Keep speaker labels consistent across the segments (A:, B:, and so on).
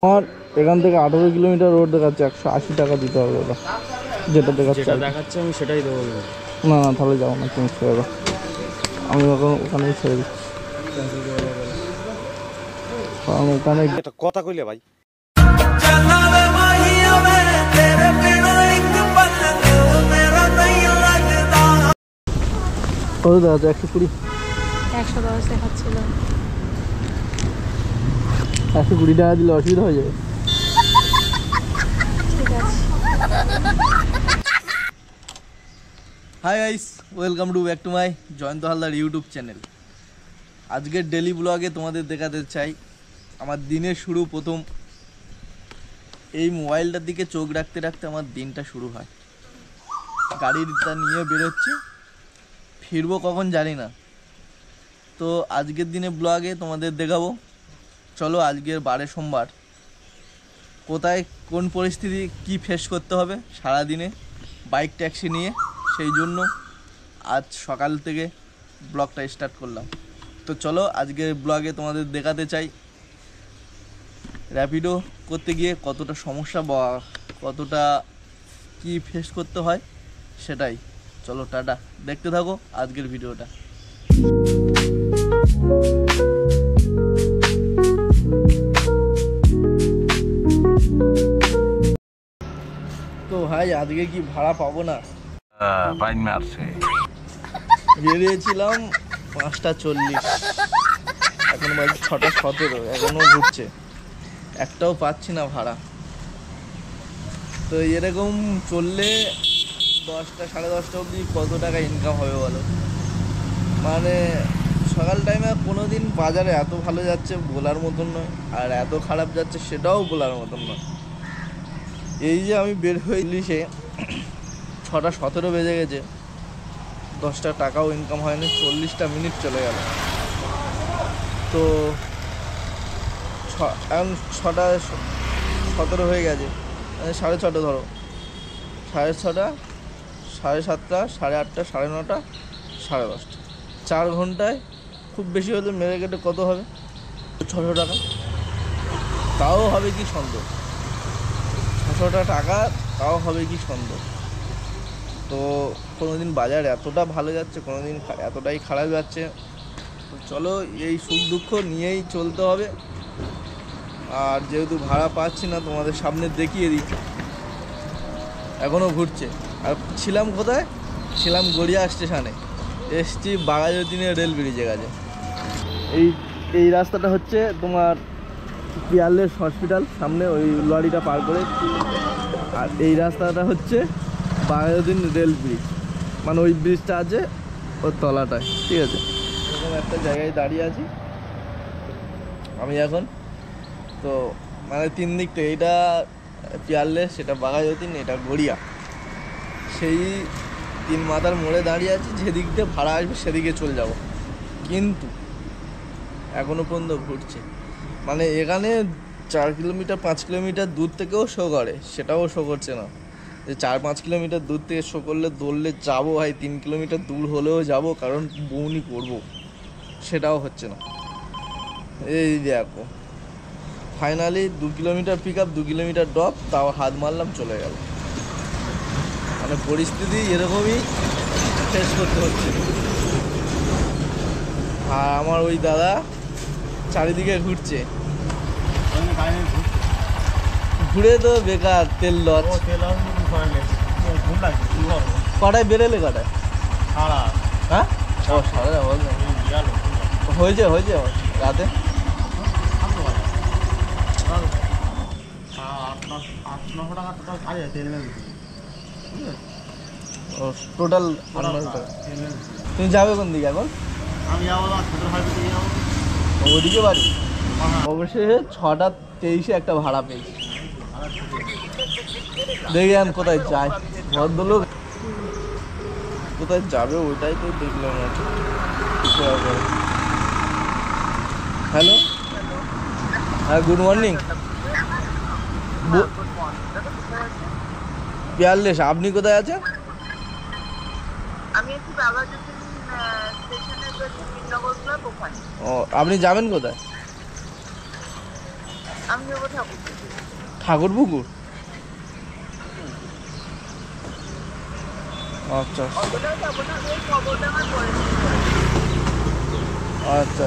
A: আমার এখান থেকে 18 কিলোমিটার রোড দেখাচ্ছে, 180 টাকা দিতে হবে ওটা, যেটা দেখাচ্ছে
B: আমি সেটাই দেবো।
A: না না, তাহলে যাবো না, চেঞ্জ করে দাও। আমি ওখানেই ছেড়ে দিচ্ছি, কারণ ওখানে
B: একটা কথা কইলে ভাই।
A: কত দেখাচ্ছে? 120,
C: 110 দেখাচ্ছিল।
A: 120 টাকা দিলে অসুবিধা হয়ে যাবে।
C: ঠিক আছে।
A: Hi guys, welcome to back to my Jayanta Haldar YouTube channel. আজকের ডেলি ব্লগে তোমাদের দেখাতে চাই আমার দিনের শুরু। প্রথম এই মোবাইলটার দিকে চোখ রাখতে রাখতে আমার দিনটা শুরু হয়। গাড়িটা নিয়ে বেরোচ্ছি, ফিরবো কখন জানি না। তো আজকের দিনে ব্লগে তোমাদের দেখাবো। চলো, আজকের বারে সোমবার, কোথায় কোন পরিস্থিতি কি ফেস করতে হবে সারাদিনে বাইক ট্যাক্সি নিয়ে, সেই জন্য আজ সকাল থেকে ব্লগটা স্টার্ট করলাম। তো চলো, আজকের ব্লগে তোমাদের দেখাতে চাই র্যাপিডো করতে গিয়ে কতটা সমস্যা বা কতটা কি ফেস করতে হয় সেটাই। চলো টাটা, দেখতে থাকো আজকের ভিডিওটা। তো ভাই, আজকে কি ভাড়া পাবো না? বেরিয়েছিলাম 5:40, এখন বাজে 6:17, এখনো ঘুরছে, একটাও পাচ্ছি না ভাড়া। তো এরকম চললে 10টা 10:30 অবধি কত টাকা ইনকাম হবে বলো? মানে সকাল টাইমে কোনো দিন বাজারে এত ভালো যাচ্ছে বলার মতন নয়, আর এত খারাপ যাচ্ছে সেটাও বলার মতন নয়। এই যে আমি বের হয়ে ইলিশে 6:17 বেজে গেছে, 10টা টাকাও ইনকাম হয়নি, 40টা মিনিট চলে গেল। তো এখন 6:17 হয়ে গেছে, 6:30 ধরো, 6:30, 7:30, 8:30, 9:30, 10:30, 4 ঘন্টায় খুব বেশি হলে মেরে কেটে কত হবে? 600 টাকা। তাও হবে কি সন্দেহ, 600 টাকা তাও হবে কি সন্দেহ। তো কোনো দিন বাজার এতটা ভালো যাচ্ছে, কোনো দিন এতটাই খারাপ যাচ্ছে। তো চলো, এই সুখ দুঃখ নিয়েই চলতে হবে। আর যেহেতু ভাড়া পাচ্ছি না, তোমাদের সামনে দেখিয়ে দিই, এখনও ঘুরছে। আর ছিলাম কোথায়? ছিলাম গড়িয়া স্টেশনে, এসছি বাঘাযতীনের রেল ব্রিজের কাছে। এই রাস্তাটা হচ্ছে তোমার পিয়ারলেস হসপিটাল সামনে, ওই লরিটা পার করে। আর এই রাস্তাটা হচ্ছে বাঘাযতীন রেল ব্রিজ, মানে ওই ব্রিজটা আছে ওর তলাটায়, ঠিক আছে? এরকম একটা জায়গায় দাঁড়িয়ে আছি আমি এখন। তো মানে 3 দিক থেকে, এইটা পিয়ারলেস, সেটা বাঘাযতীন, এটা গড়িয়া, সেই 3 মাথার মোড়ে দাঁড়িয়ে আছি। যেদিক দিয়ে ভাড়া আসবে সেদিকে চলে যাব, কিন্তু এখনও পর্যন্ত ঘুরছে। মানে এখানে 4 কিলোমিটার 5 কিলোমিটার দূর থেকেও শো করে, সেটাও শো করছে না। যে 4-5 কিলোমিটার দূর থেকে শো করলে দৌড়লে যাবো ভাই, 3 কিলোমিটার দূর হলেও যাব, কারণ বউনি করবো, সেটাও হচ্ছে না। এই দেখো, finally 2 kilometre pick up, 2 kilometre drop, তাও হাত মারলাম, চলে গেল। মানে পরিস্থিতি এরকমই ফেস করতে হচ্ছে। আর আমার ওই দাদা চারিদিকে ঘুরছে, ঘুরে তো বেকার, তেল লস। কটায় বেরোলে? কটায়? হ্যাঁ, ও সারা হয়েছে রাতে। ও টোটাল 800 টাকা। তুমি যাবে কোন দিকে এখন? ওদিকে বাড়ি। অবশেষে 6:23 একটা ভাড়া পেয়েছি। দেখি আমি কোথায় যাই, ভদ্রলোক কোথায় যাবে ওইটাই তো দেখলাম। হ্যালো, হ্যাঁ, গুড মর্নিং। পিয়ারলেস, আপনি কোথায় আছেন? ও, আপনি যাবেন কোথায়?
B: আমি যাবো ঠাকুর।
A: ঠাকুর পুকুর? আচ্ছা
B: অতটাও যাবো না, ওই খবরটা আমার পরে।
A: আচ্ছা।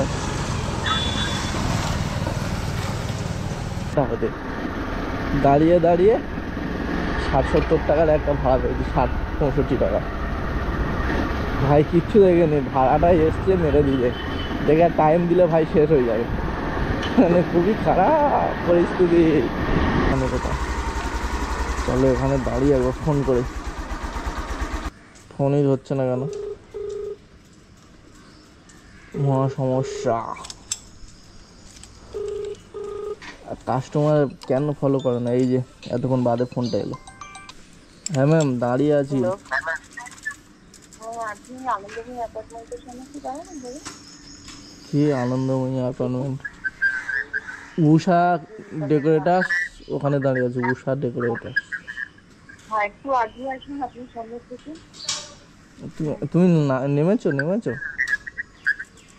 A: তাহলে দাঁড়িয়ে দাঁড়িয়ে 60-70 টাকার একটা ভাড়া পেয়েছি, 60-65 টাকা। ভাই কিচ্ছু দেখে নি, ভাড়াটা এসছে মেরে দিলে, দেখে টাইম দিলে ভাই শেষ হয়ে যাবে, মানে খুবই খারাপ পরিস্থিতি। এখানে কোথাও চলো, এখানে দাঁড়িয়ে একবার ফোন করে, ফোনই হচ্ছে না কেন, মহা সমস্যা। কাস্টমার কেন ফলো করে না? এই যে এতক্ষণ বাদে ফোনটা এলো। হ্যাঁ ম্যাম, দাঁড়িয়ে আছি।
B: আপনি আনন্দময়ী অ্যাপার্টমেন্টের সামনে কি দাঁড়ান বলুন?
A: কি আনন্দময়ী অ্যাপার্টমেন্ট? উষা ডেকোরেটার্স, ওখানে দাঁড়িয়ে আছে, উষা ডেকোরেটার্স।
B: হ্যাঁ, একটু আগে আসুন আপনি সামনে থেকে।
A: তুমি নেমেছো?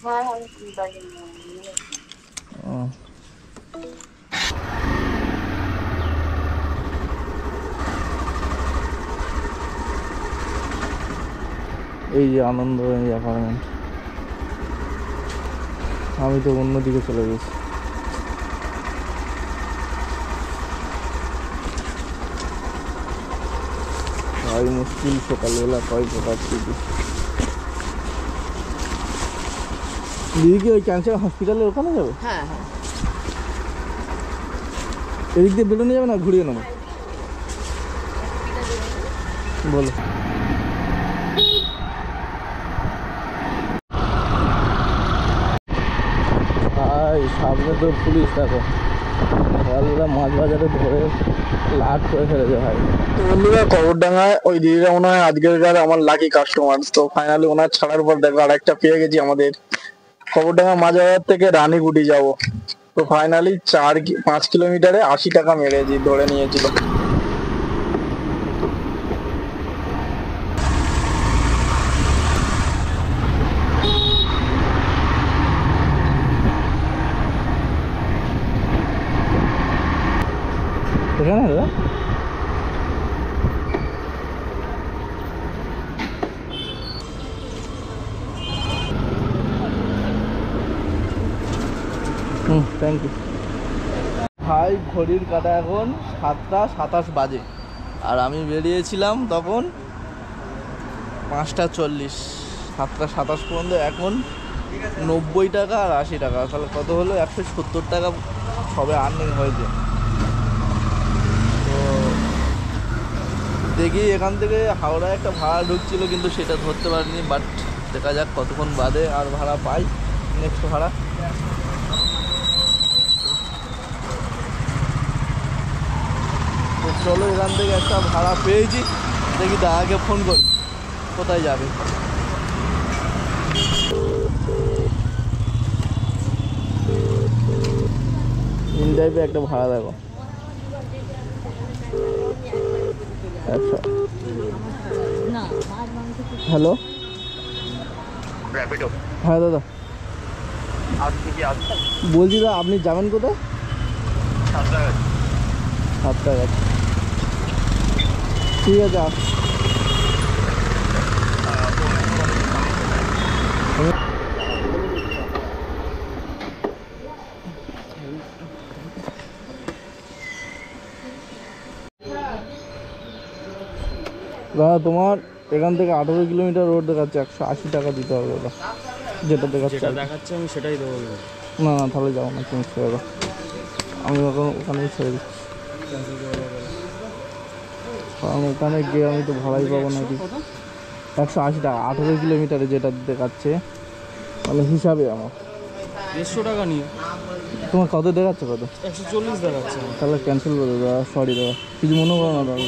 B: হ্যাঁ হ্যাঁ, দাঁড়িয়ে
A: ও। এই যে আনন্দময়ী অ্যাপার্টমেন্ট, আমি তো অন্যদিকে চলে গেছি। ভাই মুশকিল, সকালবেলা কয় প্রকার দিদি। দিদি কি ওই ক্যান্সার হসপিটালের ওখানে যাবে?
B: হ্যাঁ হ্যাঁ।
A: এদিক দিয়ে বেরোনো যাবে না, ঘুরিয়ে নেবো? বলো। ভাই সামনে তো পুলিশ, দেখো সকালবেলা মাছ বাজারে ধরে লাট করে ফেলেছে ভাই।
D: তো বন্ধুরা, কবরডাঙ্গায় ওই দিদিরা মনে হয় আজকের আমার লাকি কাস্টমার। তো ফাইনালি ওনার ছাড়ার পর দেখো আরেকটা পেয়ে গেছি আমাদের। কবরডাঙ্গা মাছ বাজার থেকে রানীগুটি যাব। তো ফাইনালি 5 কিলোমিটারে 80 টাকা মেরেছি, ধরে নিয়েছিল।
A: এখানে দাদা থ্যাংক ইউ ভাই। ঘড়ির কাঁটা এখন 7টা 27 বাজে, আর আমি বেরিয়েছিলাম তখন 5টা 40। 7টা 27 পর্যন্ত এখন 90 টাকা আর 80 টাকা, তাহলে কত হলো? 170 টাকা সবে আর্নিং হয়েছে। তো দেখি, এখান থেকে হাওড়ায় একটা ভাড়া ঢুকছিল, কিন্তু সেটা ধরতে পারিনি। বাট দেখা যাক কতক্ষণ বাদে আর ভাড়া পাই, নেক্সট ভাড়া। তো চলো, এখান থেকে একটা ভাড়া পেয়েছি, দেখি দাদাকে ফোন করি কোথায় যাবে। ইন টাইপে একটা ভাড়া দেখো, আচ্ছা। হ্যালো, হ্যাঁ দাদা বলছি, দাদা আপনি যাবেন কোথায়? সাতটাগাছি। ঠিক আছে, আস। দাদা তোমার এখান থেকে 18 কিলোমিটার রোড দেখাচ্ছে, 180 টাকা দিতে হবে দাদা। যেটা দেখাচ্ছে
E: আমি সেটাই দেবো।
A: না না, তাহলে যাবো না, চেঞ্জ করে দাও। আমি ওখানেই ছেড়ে দিচ্ছি, কারণ ওখানে গিয়ে আমি তো ভাড়াই পাবো না। 180 টাকা 18 কিলোমিটারে যেটা দেখাচ্ছে, তাহলে হিসাবে আমার
E: 150 টাকা নিয়ে।
A: তোমার কত দেখাচ্ছে? কত?
E: 140 দেখাচ্ছে।
A: তাহলে ক্যান্সেল করে দাদা, সরি দাদা, কিছু মনে করো না দাদা।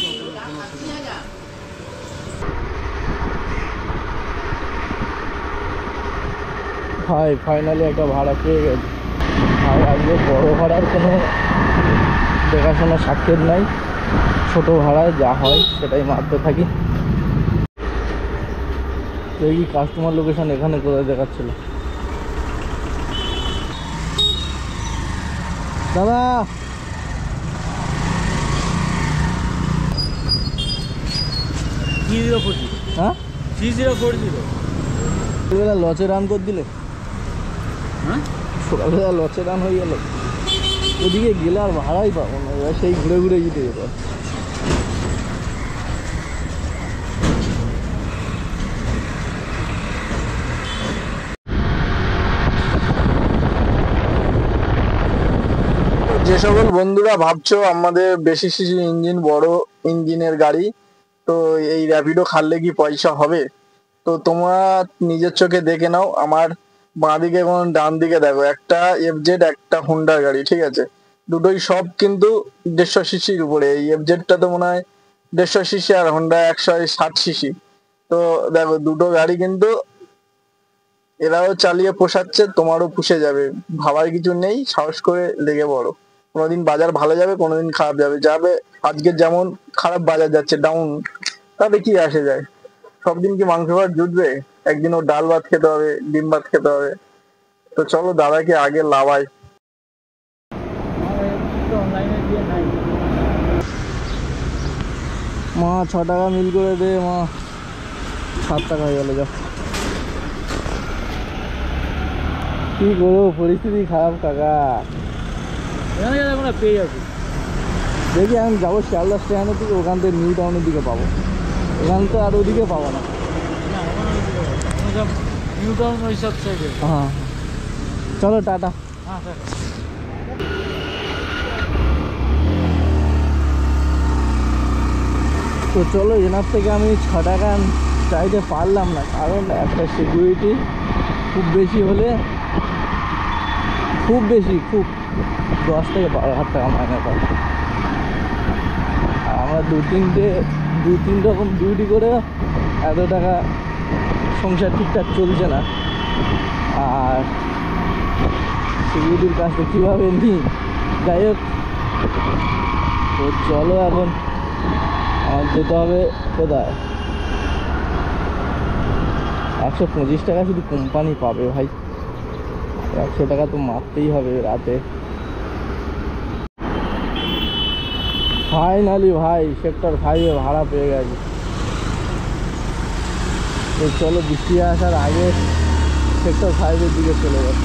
A: ভাই ফাইনালি একটা ভাড়া পেয়ে গেছি ভাই। আজকে বড় ভাড়ার কোনো দেখাশোনা সাক্ষের নাই, ছোট ভাড়ায় যা হয় সেটাই মারতে থাকি। দেখি কাস্টমার লোকেশন এখানে কোথায় দেখাচ্ছিল। দাদা
E: 3040
A: হ্যাঁ
E: 3040
A: সকালবেলা লচে রান করে দিলে,
E: হ্যাঁ
A: সকালবেলা লচে রান হয়ে গেল। ওদিকে গেলে আর ভাড়াই পাবো না, এবার সেই ঘুরে ঘুরে যেতে যেতে।
D: যে সকল বন্ধুরা ভাবছো আমাদের বেশি সিসি ইঞ্জিন, বড় ইঞ্জিনের গাড়ি, তো এই র্যাপিডো খাললে কি পয়সা হবে, তো তোমরা নিজের চোখে দেখে নাও। আমার বাঁ দিকে এবং ডান দিকে দেখো, একটা এফজেড একটা হুন্ডার গাড়ি, ঠিক আছে? দুটোই সব কিন্তু 150 সিসির উপরে। এই এফজেডটা তো মনে হয় 150 সিসি আর হুন্ডা 160 সিসি। তো দেখো দুটো গাড়ি কিন্তু এরাও চালিয়ে পোষাচ্ছে, তোমারও পুষে যাবে, ভাবার কিছু নেই। সাহস করে লেগে পড়ো। কোনোদিন বাজার ভালো যাবে, কোনোদিন খারাপ যাবে। যাবে আজকে যেমন খারাপ বাজার যাচ্ছে ডাউন, তাতে কি আসে যায়? সব দিন কি মাংস ভাত জুটবে? একদিনও ডাল ভাত খেতে হবে, ডিম ভাত খেতে হবে। তো চলো দাদাকে আগে লাভাই।
A: মা 6 টাকা মিল করে দে মা, 7 টাকা হয়ে গেল। যা কি করবো, পরিস্থিতি খারাপ কাকা।
E: এখানে গেলে আমরা পেয়ে যাবো।
A: দেখি আমি যাবো শিয়ালদা স্ট্যান্ডের দিকে, ওখান থেকে নিউ টাউনের দিকে পাবো, এখান তো আর ওদিকে পাবো না।
E: নিউ টাউন ওই সব সাইডে।
A: হ্যাঁ চলো টাটা।
E: হ্যাঁ স্যার।
A: তো চলো, এনার থেকে আমি 6 টাকা চাইতে পারলাম না, কারণ একটা সিকিউরিটি খুব বেশি হলে, খুব 10 থেকে 12,000 টাকা মাইনে পাবো। আর আমরা দু তিন রকম ডিউটি করে এত টাকা সংসার ঠিকঠাক চলছে না। আর সিকিউরিটির কাজটা কীভাবে নিই, যাই হোক। তো চলো এখন আমার যেতে হবে কোথায়, 125 টাকা শুধু কোম্পানি পাবে ভাই, 100 টাকা তো মারতেই হবে রাতে। ফাইনালি ভাই সেক্টর 5-এ ভাড়া পেয়ে গেছে। তো চলো বৃষ্টি আসার আগে সেক্টর 5-এর দিকে চলে যাবে।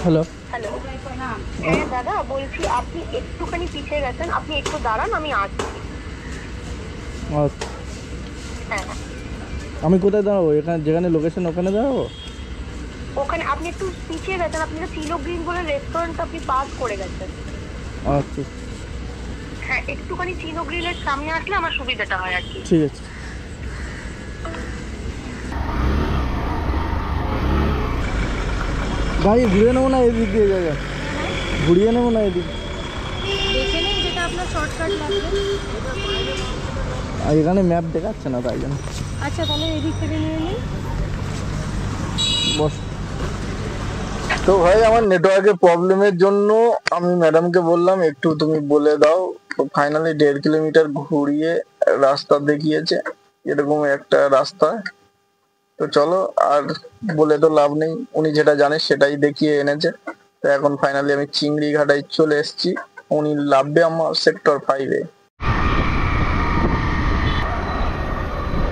A: হ্যালো
B: হ্যালো, হ্যাঁ দাদা বলছি, আপনি একটুখানি পিছিয়ে গেছেন, আপনি একটু দাঁড়ান, আমি আসছি।
A: আচ্ছা,
B: হ্যাঁ হ্যাঁ,
A: আমি কোথায় দাঁড়াবো? এখানে যেখানে লোকেশন ওখানে দাঁড়াবো?
B: ওখানে আপনি একটু পিছিয়ে গেছেন, আপনি তো চিলো গ্রিন বলে রেস্টুরেন্ট আপনি পাস করে গেছেন।
A: আচ্ছা
B: হ্যাঁ, একটুখানি চিনো গ্রিলের সামনে আসলে আমার সুবিধাটা হয় আর কি।
A: ঠিক আছে। গাড়ি ঘুরে নেবো না এদিক দিয়ে, জায়গা ঘুরিয়ে নেবো না এদিক?
C: দেখে নিন যেটা আপনার শর্টকাট লাগবে।
A: আর এখানে ম্যাপ দেখাচ্ছে না, তাই জন্য।
C: আচ্ছা তাহলে এদিক থেকে নিয়ে নিন।
A: বস।
D: তো ভাই আমার নেটওয়ার্কের প্রবলেমের জন্য আমি ম্যাডামকে বললাম একটু তুমি বলে দাও। তো ফাইনালি 1.5 কিলোমিটার ঘুরিয়ে রাস্তা দেখিয়েছে, এরকম একটা রাস্তা। তো চলো আর বলে তো লাভ নেই, উনি যেটা জানে সেটাই দেখিয়ে এনেছে। তো এখন ফাইনালি আমি চিংড়ি ঘাটায় চলে এসেছি, উনি লাভবে আমার সেক্টর 5-এ।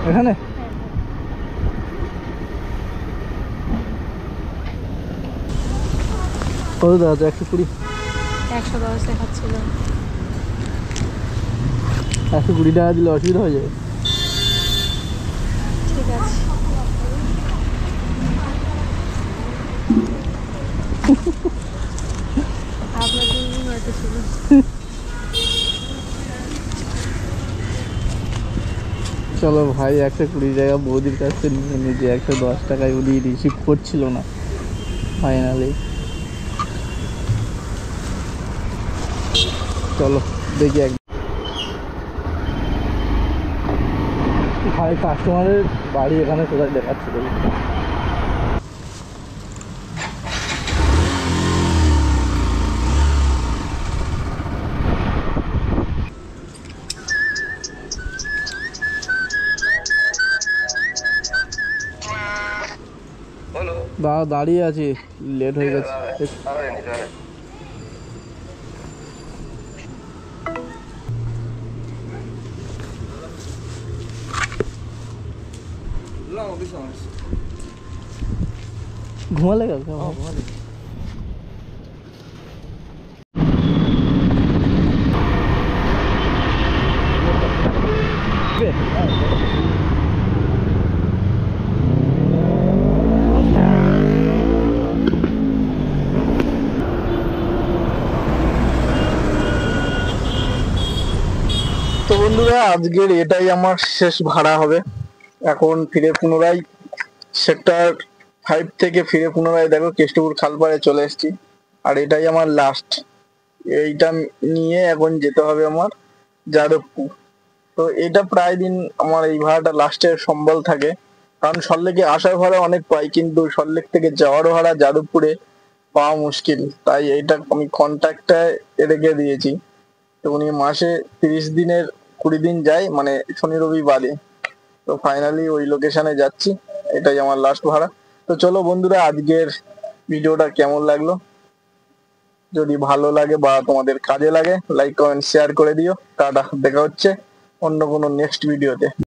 A: এখানে কত দেওয়া আছে? 120?
C: 110 দেখাচ্ছিল।
A: 120 টাকা দিলে অসুবিধা হয়ে যাবে?
C: ঠিক আছে। আপনার জন্য হয়তো ছিল।
A: চলো ভাই, 120 টাকা বৌদির কাছ থেকে নিয়ে নিজে 110 টাকায় উনি রিসিভ করছিল না ফাইনালি। চলো দেখি ভাই কাস্টমারের বাড়ি এখানে কোথায় দেখাচ্ছে দেখি। দাদা দাঁড়িয়ে আছি, লেট হয়ে গেছে। ঘুমালে গেল
D: তো বন্ধুরা, আজকের এটাই আমার শেষ ভাড়া হবে। এখন ফিরে পুনরায় সেক্টর 5 থেকে ফিরে পুনরায় দেখো কেষ্টপুর খালপাড়ে চলে এসেছি। আর এটাই আমার লাস্ট, এইটা নিয়ে এখন যেতে হবে আমার যাদবপুর। তো এটা প্রায় দিন আমার এই ভাড়াটা লাস্টে সম্বল থাকে, কারণ সল্লেকে আসার ভাড়া অনেক পাই, কিন্তু সল্লেক থেকে যাওয়ার ভাড়া যাদবপুরে পাওয়া মুশকিল। তাই এইটা আমি কন্ট্রাক্টে রেখে দিয়েছি। তো উনি মাসে 30 দিনের 20 দিন যায়, মানে শনি রবি বাদে। তো ফাইনালি ওই লোকেশনে যাচ্ছি, এটাই আমার লাস্ট ভাড়া। তো চলো বন্ধুরা, আজকের ভিডিওটা কেমন লাগলো, যদি ভালো লাগে বা তোমাদের কাজে লাগে লাইক কমেন্ট শেয়ার করে দিও। টাটা, দেখা হচ্ছে অন্য কোনো নেক্সট ভিডিওতে।